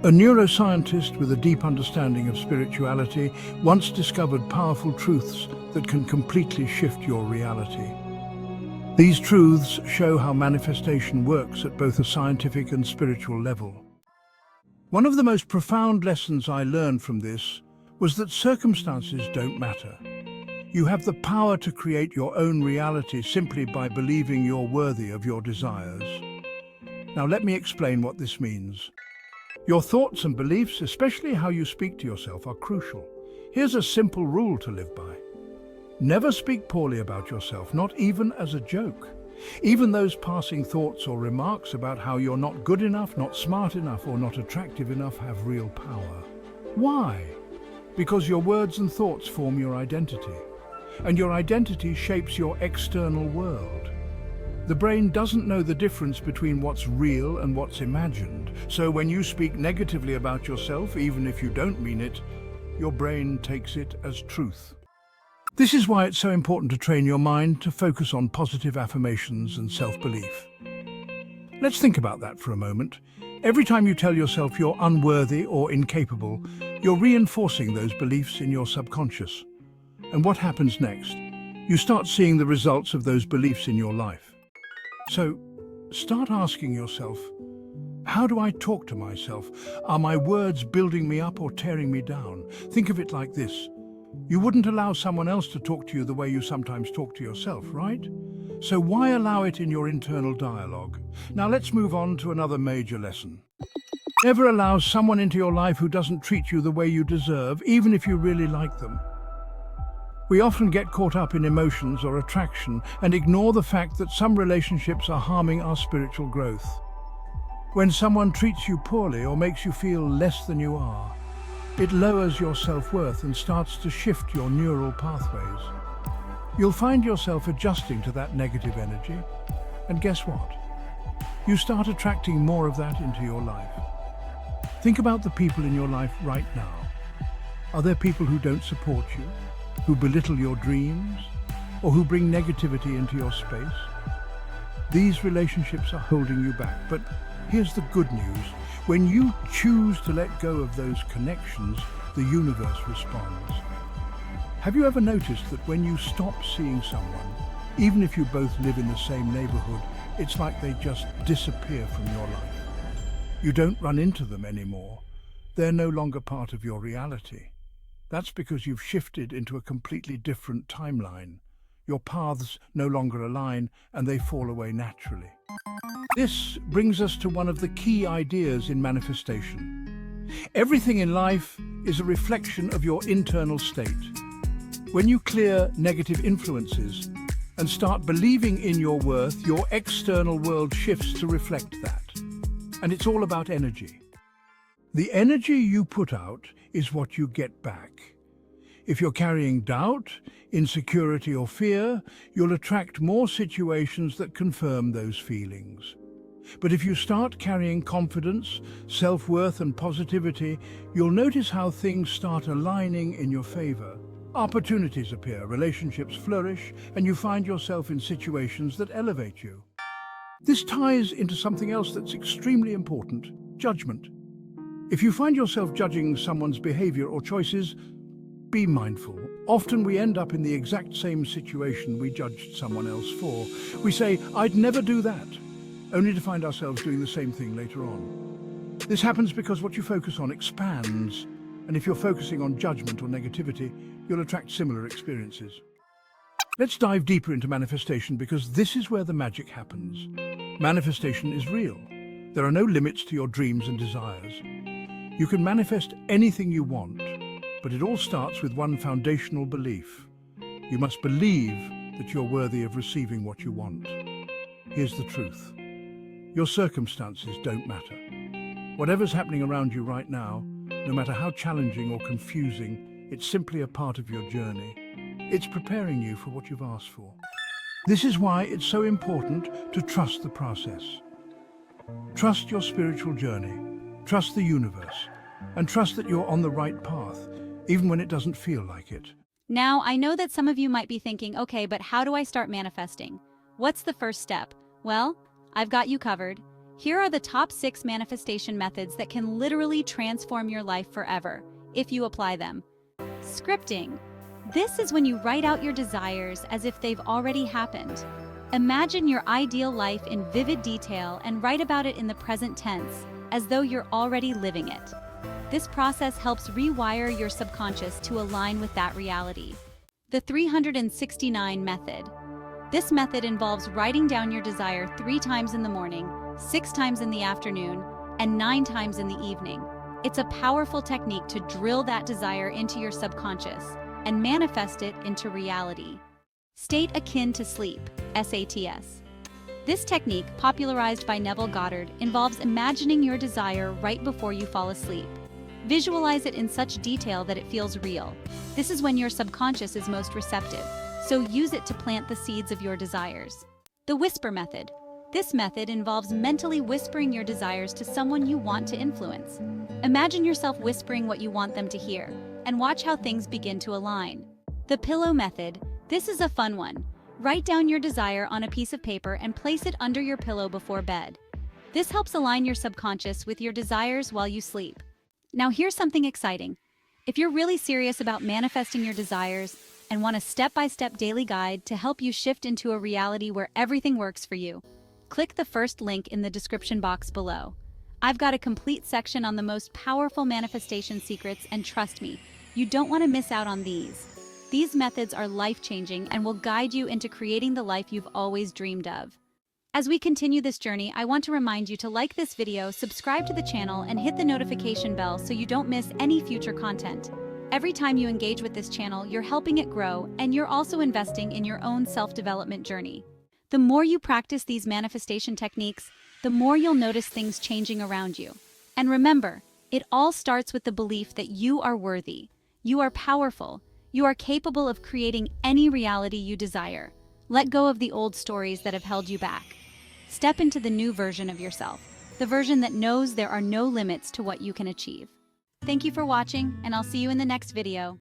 A neuroscientist with a deep understanding of spirituality once discovered powerful truths that can completely shift your reality. These truths show how manifestation works at both a scientific and spiritual level. One of the most profound lessons I learned from this was that circumstances don't matter. You have the power to create your own reality simply by believing you're worthy of your desires. Now let me explain what this means. Your thoughts and beliefs, especially how you speak to yourself, are crucial. Here's a simple rule to live by. Never speak poorly about yourself, not even as a joke. Even those passing thoughts or remarks about how you're not good enough, not smart enough, or not attractive enough have real power. Why? Because your words and thoughts form your identity, and your identity shapes your external world. The brain doesn't know the difference between what's real and what's imagined, so when you speak negatively about yourself, even if you don't mean it, your brain takes it as truth. This is why it's so important to train your mind to focus on positive affirmations and self-belief. Let's think about that for a moment. Every time you tell yourself you're unworthy or incapable, you're reinforcing those beliefs in your subconscious. And what happens next? You start seeing the results of those beliefs in your life. So, start asking yourself, how do I talk to myself? Are my words building me up or tearing me down? Think of it like this. You wouldn't allow someone else to talk to you the way you sometimes talk to yourself, right? So why allow it in your internal dialogue? Now let's move on to another major lesson. Never allow someone into your life who doesn't treat you the way you deserve, even if you really like them. We often get caught up in emotions or attraction and ignore the fact that some relationships are harming our spiritual growth. When someone treats you poorly or makes you feel less than you are, it lowers your self-worth and starts to shift your neural pathways. You'll find yourself adjusting to that negative energy, and guess what? You start attracting more of that into your life. Think about the people in your life right now. Are there people who don't support you, who belittle your dreams, or who bring negativity into your space? These relationships are holding you back, but here's the good news. When you choose to let go of those connections, the universe responds. Have you ever noticed that when you stop seeing someone, even if you both live in the same neighborhood, it's like they just disappear from your life? You don't run into them anymore. They're no longer part of your reality. That's because you've shifted into a completely different timeline. Your paths no longer align and they fall away naturally. This brings us to one of the key ideas in manifestation. Everything in life is a reflection of your internal state. When you clear negative influences and start believing in your worth, your external world shifts to reflect that. And it's all about energy. The energy you put out is what you get back. If you're carrying doubt, insecurity or fear, you'll attract more situations that confirm those feelings. But if you start carrying confidence, self-worth and positivity, you'll notice how things start aligning in your favor. Opportunities appear, relationships flourish, and you find yourself in situations that elevate you. This ties into something else that's extremely important: judgment. If you find yourself judging someone's behavior or choices, be mindful. Often we end up in the exact same situation we judged someone else for. We say, "I'd never do that," only to find ourselves doing the same thing later on. This happens because what you focus on expands, and if you're focusing on judgment or negativity, you'll attract similar experiences. Let's dive deeper into manifestation, because this is where the magic happens. Manifestation is real. There are no limits to your dreams and desires. You can manifest anything you want, but it all starts with one foundational belief. You must believe that you're worthy of receiving what you want. Here's the truth. Your circumstances don't matter. Whatever's happening around you right now, no matter how challenging or confusing, it's simply a part of your journey. It's preparing you for what you've asked for. This is why it's so important to trust the process. Trust your spiritual journey, trust the universe, and trust that you're on the right path, even when it doesn't feel like it. Now, I know that some of you might be thinking, okay, but how do I start manifesting? What's the first step? Well, I've got you covered. Here are the top 6 manifestation methods that can literally transform your life forever, if you apply them. Scripting. This is when you write out your desires as if they've already happened. Imagine your ideal life in vivid detail and write about it in the present tense, as though you're already living it. This process helps rewire your subconscious to align with that reality. The 369 method. This method involves writing down your desire 3 times in the morning, 6 times in the afternoon, and 9 times in the evening. It's a powerful technique to drill that desire into your subconscious and manifest it into reality. State akin to sleep, SATS. This technique, popularized by Neville Goddard, involves imagining your desire right before you fall asleep. Visualize it in such detail that it feels real. This is when your subconscious is most receptive, so use it to plant the seeds of your desires. The whisper method. This method involves mentally whispering your desires to someone you want to influence. Imagine yourself whispering what you want them to hear, and watch how things begin to align. The pillow method. This is a fun one. Write down your desire on a piece of paper and place it under your pillow before bed. This helps align your subconscious with your desires while you sleep. Now here's something exciting. If you're really serious about manifesting your desires and want a step-by-step daily guide to help you shift into a reality where everything works for you, click the first link in the description box below. I've got a complete section on the most powerful manifestation secrets, and trust me, you don't want to miss out on these. These methods are life-changing and will guide you into creating the life you've always dreamed of. As we continue this journey, I want to remind you to like this video, subscribe to the channel, and hit the notification bell so you don't miss any future content. Every time you engage with this channel, you're helping it grow, and you're also investing in your own self-development journey. The more you practice these manifestation techniques, the more you'll notice things changing around you. And remember, it all starts with the belief that you are worthy, you are powerful, you are capable of creating any reality you desire. Let go of the old stories that have held you back. Step into the new version of yourself, the version that knows there are no limits to what you can achieve. Thank you for watching, and I'll see you in the next video.